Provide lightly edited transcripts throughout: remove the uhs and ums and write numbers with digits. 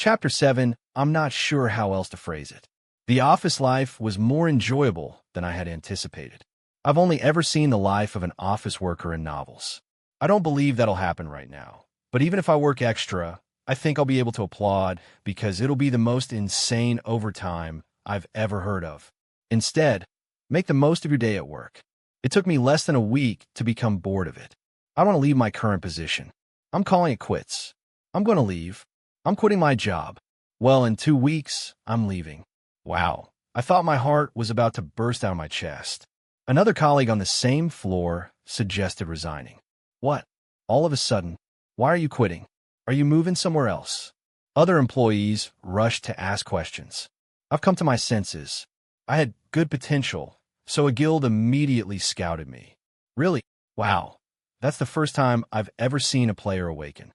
Chapter 7, I'm not sure how else to phrase it. The office life was more enjoyable than I had anticipated. I've only ever seen the life of an office worker in novels. I don't believe that'll happen right now. But even if I work extra, I think I'll be able to applaud because it'll be the most insane overtime I've ever heard of. Instead, make the most of your day at work. It took me less than a week to become bored of it. I want to leave my current position. I'm calling it quits. I'm going to leave. I'm quitting my job. Well, in 2 weeks, I'm leaving. Wow. I thought my heart was about to burst out of my chest. Another colleague on the same floor suggested resigning. What? All of a sudden, why are you quitting? Are you moving somewhere else? Other employees rushed to ask questions. I've come to my senses. I had good potential, so a guild immediately scouted me. Really? Wow. That's the first time I've ever seen a player awaken.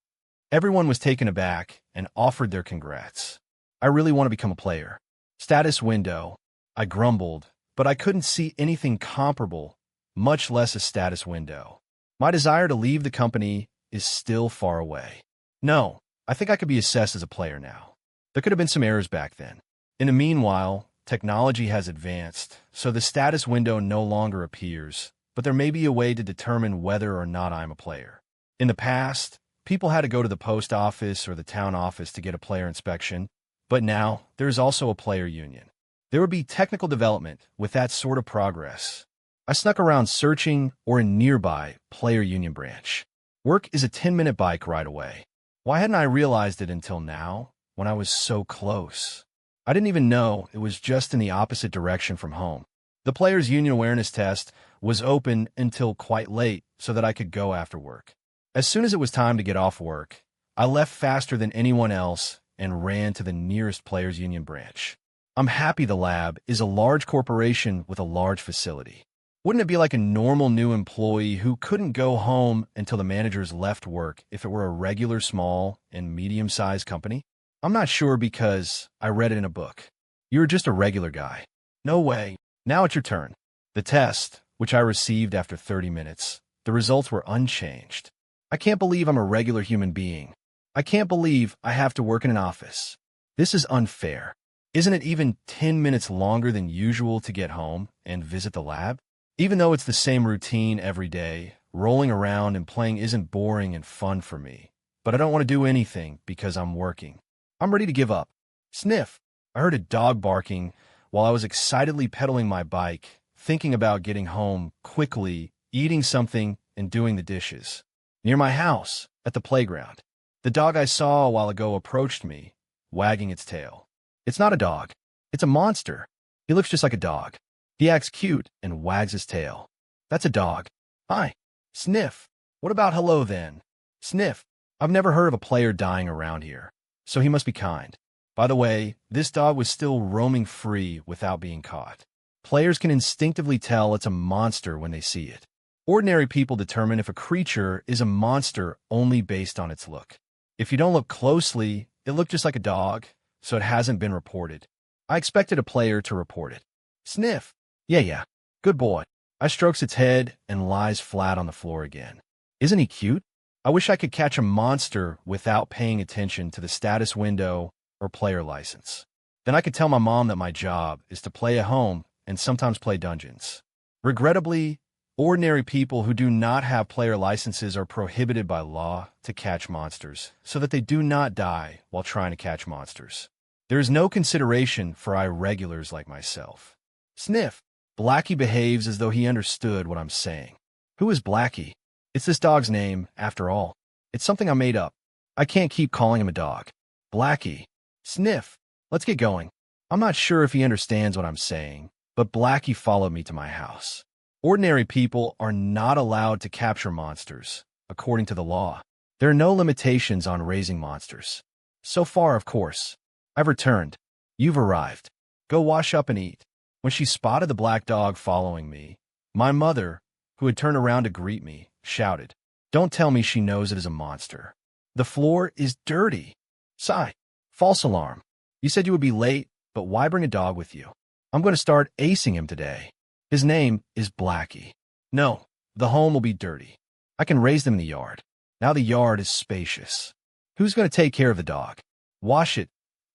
Everyone was taken aback and offered their congrats. I really want to become a player. Status window. I grumbled, but I couldn't see anything comparable, much less a status window. My desire to leave the company is still far away. No, I think I could be assessed as a player now. There could have been some errors back then. In the meanwhile, technology has advanced, so the status window no longer appears, but there may be a way to determine whether or not I'm a player. In the past, people had to go to the post office or the town office to get a player inspection, but now there is also a player union. There would be technical development with that sort of progress. I snuck around searching or in nearby player union branch. Work is a 10-minute bike ride away. Why hadn't I realized it until now, when I was so close? I didn't even know it was just in the opposite direction from home. The players' union awareness test was open until quite late so that I could go after work. As soon as it was time to get off work, I left faster than anyone else and ran to the nearest players' union branch. I'm happy the lab is a large corporation with a large facility. Wouldn't it be like a normal new employee who couldn't go home until the managers left work if it were a regular small and medium-sized company? I'm not sure because I read it in a book. You're just a regular guy. No way. Now it's your turn. The test, which I received after 30 minutes, the results were unchanged. I can't believe I'm a regular human being. I can't believe I have to work in an office. This is unfair. Isn't it even 10 minutes longer than usual to get home and visit the lab? Even though it's the same routine every day, rolling around and playing isn't boring and fun for me. But I don't want to do anything because I'm working. I'm ready to give up. Sniff. I heard a dog barking while I was excitedly pedaling my bike, thinking about getting home quickly, eating something, and doing the dishes. Near my house, at the playground, the dog I saw a while ago approached me, wagging its tail. It's not a dog. It's a monster. He looks just like a dog. He acts cute and wags his tail. That's a dog. Hi. Sniff. What about hello then? Sniff. I've never heard of a player dying around here, so he must be kind. By the way, this dog was still roaming free without being caught. Players can instinctively tell it's a monster when they see it. Ordinary people determine if a creature is a monster only based on its look. If you don't look closely, it looked just like a dog, so it hasn't been reported. I expected a player to report it. Sniff. Yeah. Good boy. I strokes its head and lies flat on the floor again. Isn't he cute? I wish I could catch a monster without paying attention to the status window or player license. Then I could tell my mom that my job is to play at home and sometimes play dungeons. Regrettably, ordinary people who do not have player licenses are prohibited by law to catch monsters so that they do not die while trying to catch monsters. There is no consideration for irregulars like myself. Sniff. Blackie behaves as though he understood what I'm saying. Who is Blackie? It's this dog's name, after all. It's something I made up. I can't keep calling him a dog. Blackie. Sniff. Let's get going. I'm not sure if he understands what I'm saying, but Blackie followed me to my house. Ordinary people are not allowed to capture monsters, according to the law. There are no limitations on raising monsters. So far, of course. I've returned. You've arrived. Go wash up and eat. When she spotted the black dog following me, my mother, who had turned around to greet me, shouted, "Don't tell me she knows it is a monster. The floor is dirty." Sigh. False alarm. You said you would be late, but why bring a dog with you? I'm going to start acing him today. His name is Blackie. No, the home will be dirty. I can raise them in the yard. Now the yard is spacious. Who's going to take care of the dog? Wash it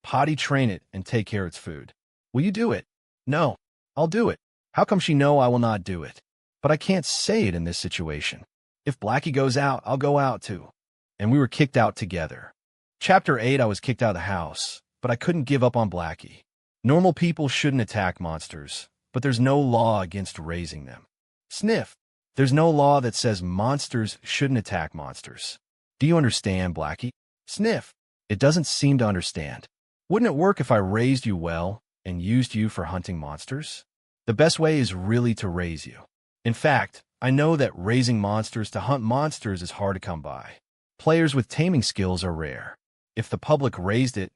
potty train it, and take care of its food. Will you do it? No. I'll do it. How come she know I will not do it? But I can't say it in this situation. If Blackie goes out, I'll go out too. And we were kicked out together. Chapter 8, I was kicked out of the house, but I couldn't give up on Blackie. Normal people shouldn't attack monsters, but there's no law against raising them. Sniff. There's no law that says monsters shouldn't attack monsters. Do you understand, Blackie? Sniff. It doesn't seem to understand. Wouldn't it work if I raised you well and used you for hunting monsters? The best way is really to raise you. In fact, I know that raising monsters to hunt monsters is hard to come by. Players with taming skills are rare. If the public raised it,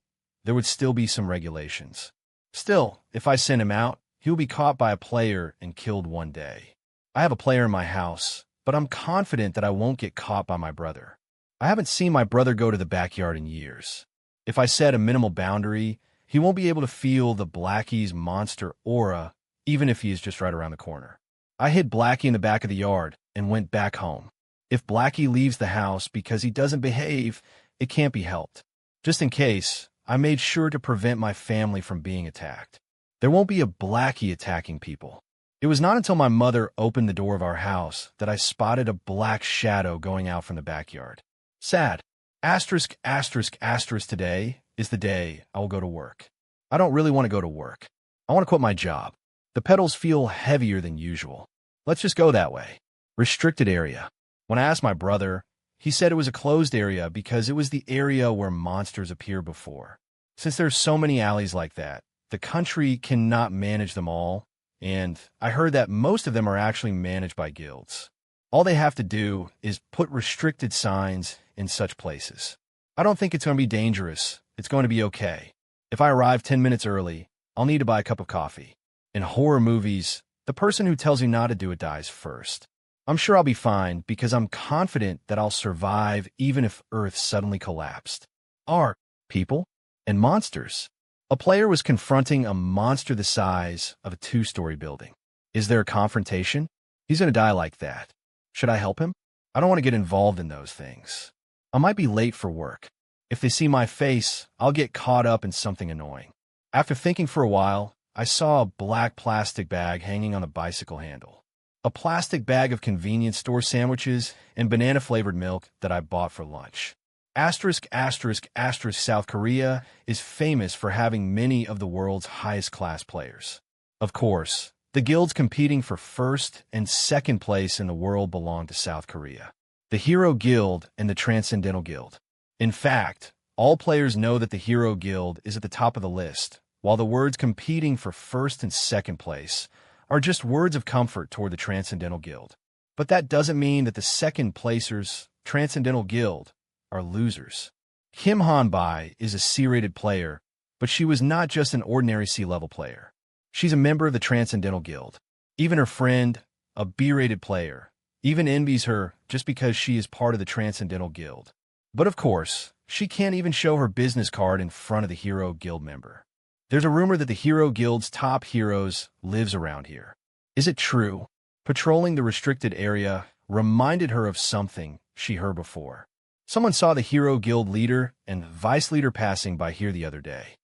there would still be some regulations. Still, if I send him out, he will be caught by a player and killed one day. I have a player in my house, but I'm confident that I won't get caught by my brother. I haven't seen my brother go to the backyard in years. If I set a minimal boundary, he won't be able to feel the Blackie's monster aura, even if he is just right around the corner. I hid Blackie in the back of the yard and went back home. If Blackie leaves the house because he doesn't behave, it can't be helped. Just in case, I made sure to prevent my family from being attacked. There won't be a Blackie attacking people. It was not until my mother opened the door of our house that I spotted a black shadow going out from the backyard. Sad. Asterisk, asterisk, asterisk, today is the day I will go to work. I don't really want to go to work. I want to quit my job. The pedals feel heavier than usual. Let's just go that way. Restricted area. When I asked my brother, he said it was a closed area because it was the area where monsters appear before. Since there's so many alleys like that, the country cannot manage them all, and I heard that most of them are actually managed by guilds. All they have to do is put restricted signs in such places. I don't think it's going to be dangerous. It's going to be okay. If I arrive 10 minutes early, I'll need to buy a cup of coffee. In horror movies, the person who tells you not to do it dies first. I'm sure I'll be fine because I'm confident that I'll survive even if Earth suddenly collapsed. Are people and monsters. A player was confronting a monster the size of a 2-story building. Is there a confrontation? He's going to die like that. Should I help him? I don't want to get involved in those things. I might be late for work. If they see my face, I'll get caught up in something annoying. After thinking for a while, I saw a black plastic bag hanging on the bicycle handle. A plastic bag of convenience store sandwiches and banana-flavored milk that I bought for lunch. Asterisk, asterisk, asterisk, South Korea is famous for having many of the world's highest-class players. Of course, the guilds competing for first and second place in the world belong to South Korea. The Hero Guild and the Transcendental Guild. In fact, all players know that the Hero Guild is at the top of the list, while the words competing for first and second place are just words of comfort toward the Transcendental Guild. But that doesn't mean that the second placers, Transcendental Guild, are losers. Kim Han-bai is a C-rated player, but she was not just an ordinary C-level player. She's a member of the Transcendental Guild. Even her friend, a B-rated player, even envies her just because she is part of the Transcendental Guild. But of course, she can't even show her business card in front of the Hero Guild member. There's a rumor that the Hero Guild's top heroes lives around here. Is it true? Patrolling the restricted area reminded her of something she heard before. Someone saw the Hero Guild leader and vice leader passing by here the other day.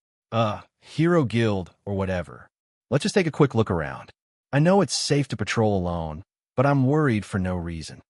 Hero Guild or whatever. Let's just take a quick look around. I know it's safe to patrol alone, but I'm worried for no reason.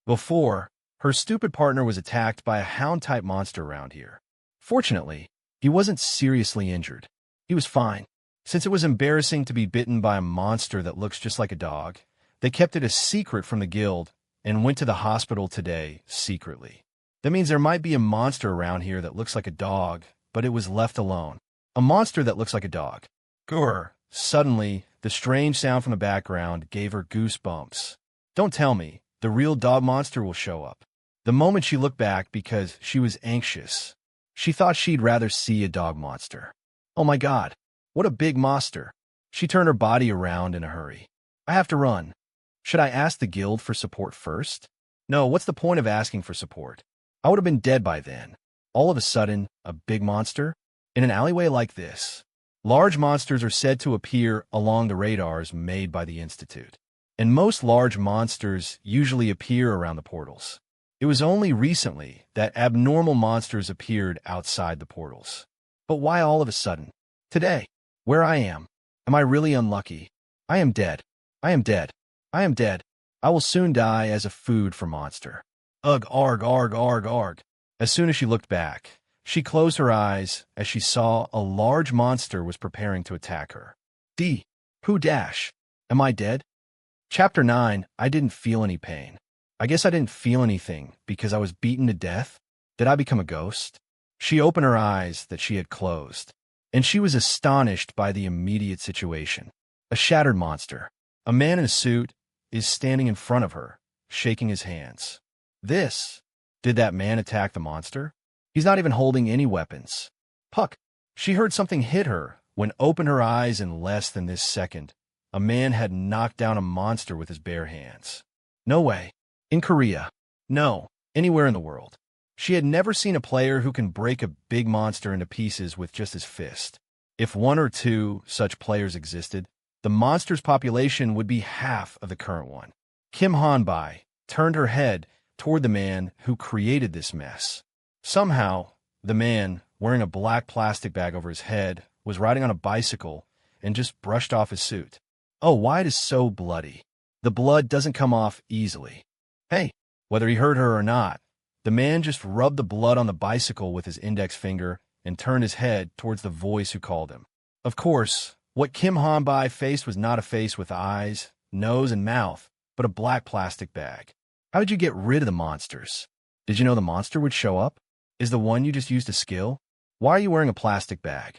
Before, her stupid partner was attacked by a hound-type monster around here. Fortunately, he wasn't seriously injured. He was fine. Since it was embarrassing to be bitten by a monster that looks just like a dog, they kept it a secret from the guild and went to the hospital today secretly. That means there might be a monster around here that looks like a dog, but it was left alone. A monster that looks like a dog. Grr. Suddenly, the strange sound from the background gave her goosebumps. Don't tell me, the real dog monster will show up. The moment she looked back because she was anxious, she thought she'd rather see a dog monster. Oh my God, what a big monster. She turned her body around in a hurry. I have to run. Should I ask the guild for support first? No, what's the point of asking for support? I would have been dead by then. All of a sudden, a big monster? In an alleyway like this. Large monsters are said to appear along the radars made by the Institute. And most large monsters usually appear around the portals. It was only recently that abnormal monsters appeared outside the portals. But why all of a sudden? Today, where I am. Am I really unlucky? I am dead. I am dead. I am dead. I will soon die as a food for monster. Ugh, arg, arg, arg, arg. As soon as she looked back, she closed her eyes as she saw a large monster was preparing to attack her. Who dash? Am I dead? Chapter 9, I didn't feel any pain. I guess I didn't feel anything because I was beaten to death. Did I become a ghost? She opened her eyes that she had closed, and she was astonished by the immediate situation. A shattered monster. A man in a suit is standing in front of her, shaking his hands. Did that man attack the monster? He's not even holding any weapons. Puck. She heard something hit her when opened her eyes in less than this second. A man had knocked down a monster with his bare hands. No way. In Korea. No. Anywhere in the world. She had never seen a player who can break a big monster into pieces with just his fist. If one or two such players existed, the monster's population would be half of the current one. Kim Hanbai turned her head toward the man who created this mess. Somehow, the man, wearing a black plastic bag over his head, was riding on a bicycle and just brushed off his suit. Oh, why it is so bloody. The blood doesn't come off easily. Hey, whether he hurt her or not, the man just rubbed the blood on the bicycle with his index finger and turned his head towards the voice who called him. Of course, what Kim Hanbai faced was not a face with eyes, nose, and mouth, but a black plastic bag. How did you get rid of the monsters? Did you know the monster would show up? Is the one you just used a skill? Why are you wearing a plastic bag?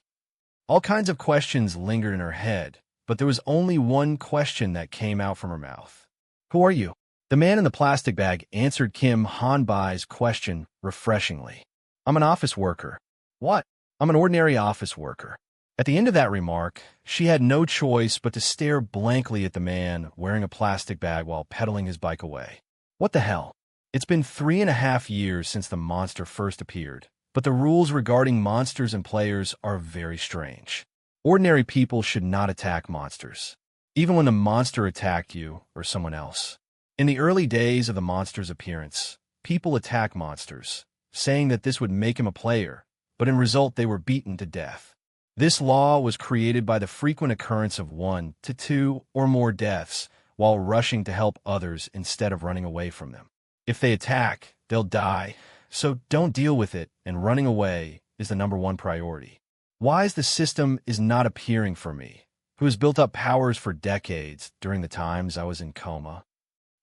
All kinds of questions lingered in her head, but there was only one question that came out from her mouth. Who are you? The man in the plastic bag answered Kim Hanbai's question refreshingly. I'm an office worker. What? I'm an ordinary office worker. At the end of that remark, she had no choice but to stare blankly at the man wearing a plastic bag while pedaling his bike away. What the hell? It's been 3.5 years since the monster first appeared, but the rules regarding monsters and players are very strange. Ordinary people should not attack monsters, even when the monster attacked you or someone else. In the early days of the monster's appearance, people attack monsters, saying that this would make him a player, but in result they were beaten to death. This law was created by the frequent occurrence of 1 to 2 or more deaths while rushing to help others instead of running away from them. If they attack, they'll die, so don't deal with it, and running away is the #1 priority. Why is the system is not appearing for me, who has built up powers for decades during the times I was in coma?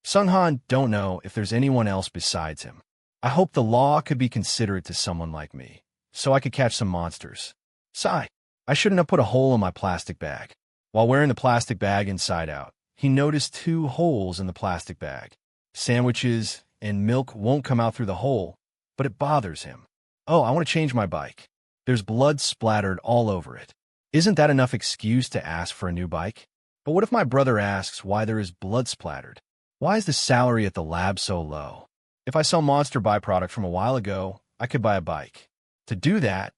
Sunghan don't know if there's anyone else besides him. I hope the law could be considerate to someone like me, so I could catch some monsters. Sigh. I shouldn't have put a hole in my plastic bag. While wearing the plastic bag inside out, he noticed 2 holes in the plastic bag. Sandwiches and milk won't come out through the hole, but it bothers him. Oh, I want to change my bike. There's blood splattered all over it. Isn't that enough excuse to ask for a new bike? But what if my brother asks why there is blood splattered? Why is the salary at the lab so low? If I sell monster byproduct from a while ago, I could buy a bike. To do that,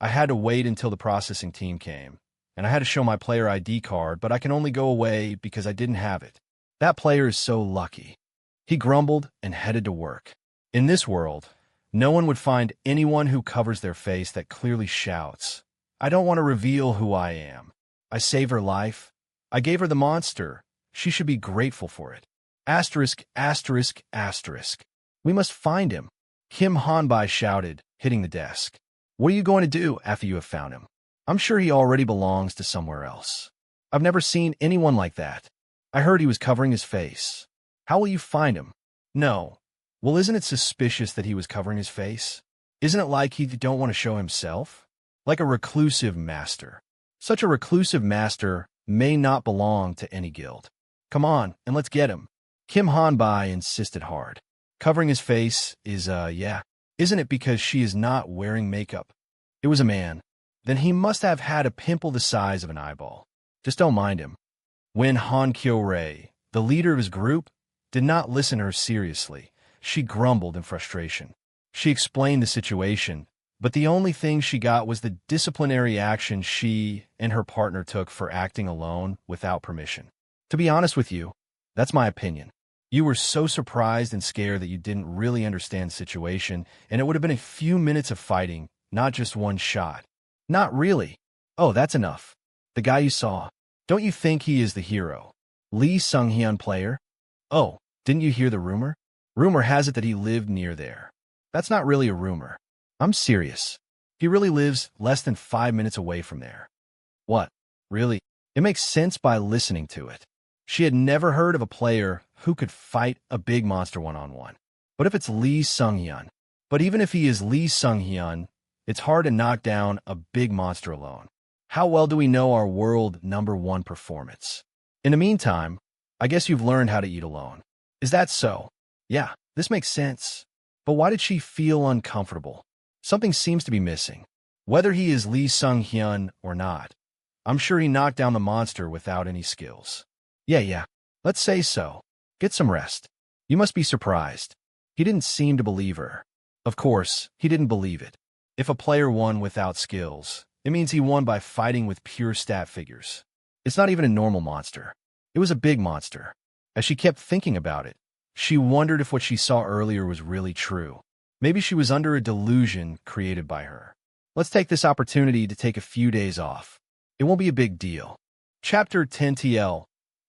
I had to wait until the processing team came, and I had to show my player ID card, but I can only go away because I didn't have it. That player is so lucky. He grumbled and headed to work. In this world, no one would find anyone who covers their face that clearly shouts, I don't want to reveal who I am. I saved her life. I gave her the monster. She should be grateful for it. Asterisk, asterisk, asterisk. We must find him. Kim Hanbai shouted, hitting the desk. What are you going to do after you have found him? I'm sure he already belongs to somewhere else. I've never seen anyone like that. I heard he was covering his face. How will you find him? No. Well, isn't it suspicious that he was covering his face? Isn't it like he don't want to show himself? Like a reclusive master. Such a reclusive master may not belong to any guild. Come on, and let's get him. Kim Hanbai insisted hard. Covering his face is, yeah. Isn't it because she is not wearing makeup? It was a man. Then he must have had a pimple the size of an eyeball. Just don't mind him. When Han Kyo-rei, the leader of his group, did not listen to her seriously, she grumbled in frustration. She explained the situation, but the only thing she got was the disciplinary action she and her partner took for acting alone without permission. To be honest with you, that's my opinion. You were so surprised and scared that you didn't really understand the situation, and it would have been a few minutes of fighting, not just one shot. Not really. Oh, that's enough. The guy you saw. Don't you think he is the hero? Lee Sung-hyun player? Oh, didn't you hear the rumor? Rumor has it that he lived near there. That's not really a rumor. I'm serious. He really lives less than 5 minutes away from there. What? Really? It makes sense by listening to it. She had never heard of a player who could fight a big monster one-on-one. But if it's Lee Sung-hyun, but even if he is Lee Sung-hyun, it's hard to knock down a big monster alone. How well do we know our world #1 performance? In the meantime, I guess you've learned how to eat alone. Is that so? Yeah, this makes sense. But why did she feel uncomfortable? Something seems to be missing. Whether he is Lee Sung-hyun or not, I'm sure he knocked down the monster without any skills. Yeah, let's say so. Get some rest. You must be surprised. He didn't seem to believe her. Of course, he didn't believe it. If a player won without skills, it means he won by fighting with pure stat figures. It's not even a normal monster. It was a big monster. As she kept thinking about it, she wondered if what she saw earlier was really true. Maybe she was under a delusion created by her. Let's take this opportunity to take a few days off. It won't be a big deal. Chapter 10 TL.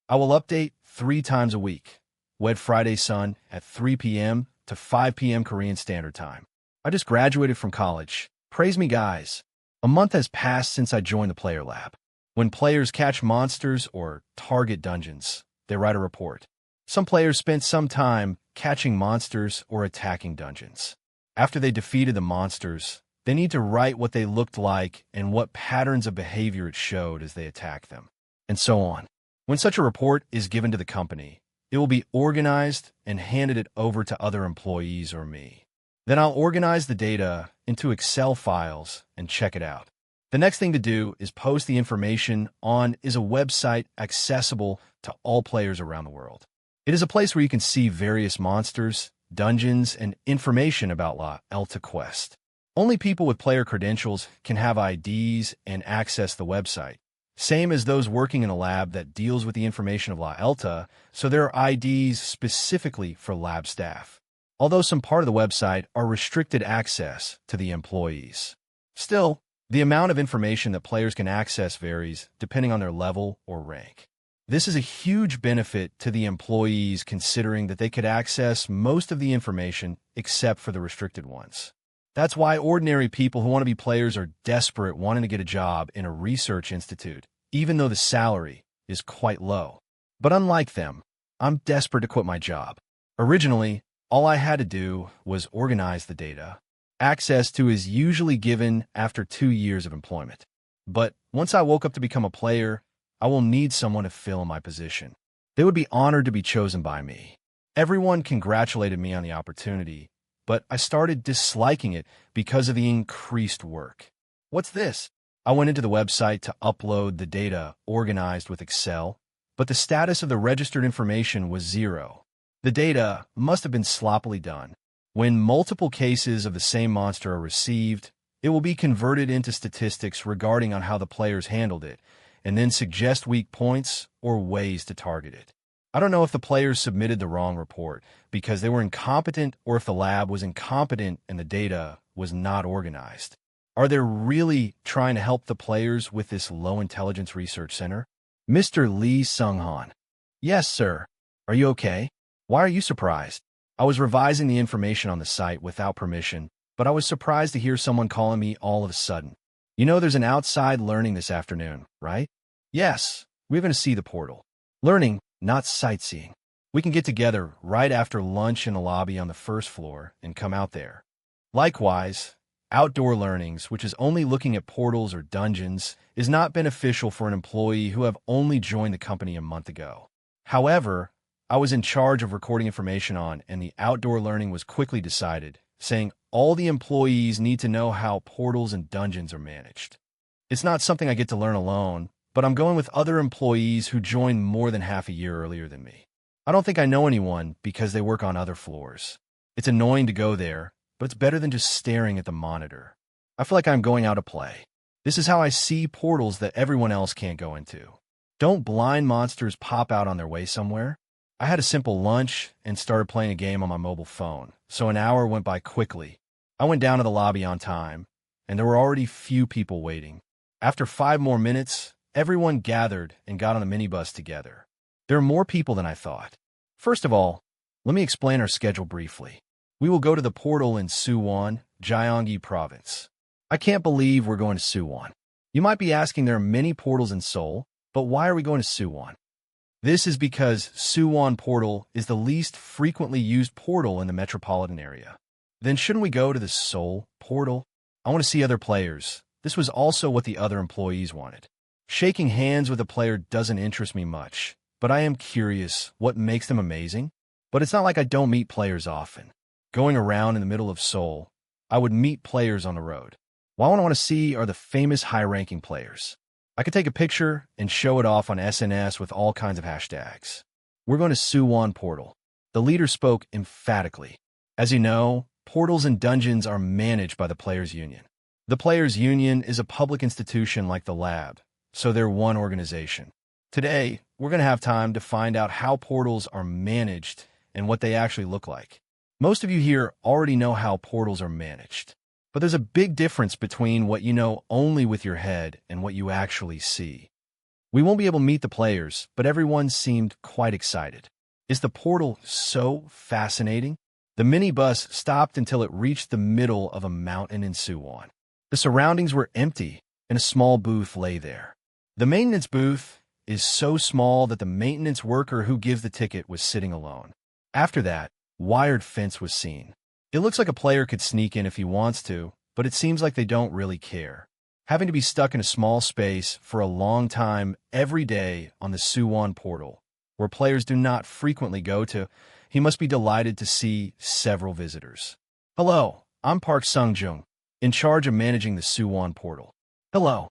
I will update 3 times a week. Wed Friday Sun at 3 p.m. to 5 p.m. Korean Standard Time. I just graduated from college. Praise me, guys. A month has passed since I joined the player lab. When players catch monsters or target dungeons, they write a report. Some players spent some time catching monsters or attacking dungeons. After they defeated the monsters, they need to write what they looked like and what patterns of behavior it showed as they attacked them, and so on. When such a report is given to the company, it will be organized and handed it over to other employees or me. Then I'll organize the data into Excel files and check it out. The next thing to do is post the information on a website accessible to all players around the world. It is a place where you can see various monsters, dungeons, and information about La Elta Quest. Only people with player credentials can have IDs and access the website, same as those working in a lab that deals with the information of La Elta, so there are IDs specifically for lab staff, although some part of the website are restricted access to the employees. Still, the amount of information that players can access varies depending on their level or rank. This is a huge benefit to the employees considering that they could access most of the information except for the restricted ones. That's why ordinary people who want to be players are desperate wanting to get a job in a research institute, even though the salary is quite low. But unlike them, I'm desperate to quit my job. Originally, all I had to do was organize the data. Access to is usually given after 2 years of employment. But once I woke up to become a player, I will need someone to fill my position. They would be honored to be chosen by me. Everyone congratulated me on the opportunity, but I started disliking it because of the increased work. What's this? I went into the website to upload the data organized with Excel, but the status of the registered information was 0. The data must have been sloppily done. When multiple cases of the same monster are received, it will be converted into statistics regarding on how the players handled it, and then suggest weak points or ways to target it. I don't know if the players submitted the wrong report because they were incompetent or if the lab was incompetent and the data was not organized. Are they really trying to help the players with this low-intelligence research center? Mr. Lee Sung-han. Yes, sir. Are you okay? Why are you surprised? I was revising the information on the site without permission, but I was surprised to hear someone calling me all of a sudden. You know there's an outside learning this afternoon, right? Yes, we're going to see the portal. Learning, not sightseeing. We can get together right after lunch in the lobby on the first floor and come out there. Likewise, outdoor learnings, which is only looking at portals or dungeons, is not beneficial for an employee who have only joined the company a month ago. However, I was in charge of recording information on, and the outdoor learning was quickly decided, saying all the employees need to know how portals and dungeons are managed. It's not something I get to learn alone, but I'm going with other employees who joined more than half a year earlier than me. I don't think I know anyone because they work on other floors. It's annoying to go there, but it's better than just staring at the monitor. I feel like I'm going out to play. This is how I see portals that everyone else can't go into. Don't blind monsters pop out on their way somewhere? I had a simple lunch and started playing a game on my mobile phone, so an hour went by quickly. I went down to the lobby on time, and there were already few people waiting. After 5 more minutes, everyone gathered and got on a minibus together. There are more people than I thought. First of all, let me explain our schedule briefly. We will go to the portal in Suwon, Gyeonggi Province. I can't believe we're going to Suwon. You might be asking, there are many portals in Seoul, but why are we going to Suwon? This is because Suwon Portal is the least frequently used portal in the metropolitan area. Then shouldn't we go to the Seoul Portal? I want to see other players. This was also what the other employees wanted. Shaking hands with a player doesn't interest me much, but I am curious what makes them amazing. But it's not like I don't meet players often. Going around in the middle of Seoul, I would meet players on the road. What I want to see are the famous high-ranking players. I could take a picture and show it off on SNS with all kinds of hashtags. We're going to Suwon Portal. The leader spoke emphatically. As you know, portals and dungeons are managed by the Players' Union. The Players' Union is a public institution like the lab, so they're one organization. Today, we're going to have time to find out how portals are managed and what they actually look like. Most of you here already know how portals are managed. But there's a big difference between what you know only with your head and what you actually see. We won't be able to meet the players, but everyone seemed quite excited. Is the portal so fascinating? The minibus stopped until it reached the middle of a mountain in Suwon. The surroundings were empty, and a small booth lay there. The maintenance booth is so small that the maintenance worker who gives the ticket was sitting alone. After that, wired fence was seen. It looks like a player could sneak in if he wants to, but it seems like they don't really care. Having to be stuck in a small space for a long time every day on the Suwon portal, where players do not frequently go to, he must be delighted to see several visitors. Hello, I'm Park Sung-jung, in charge of managing the Suwon portal. Hello,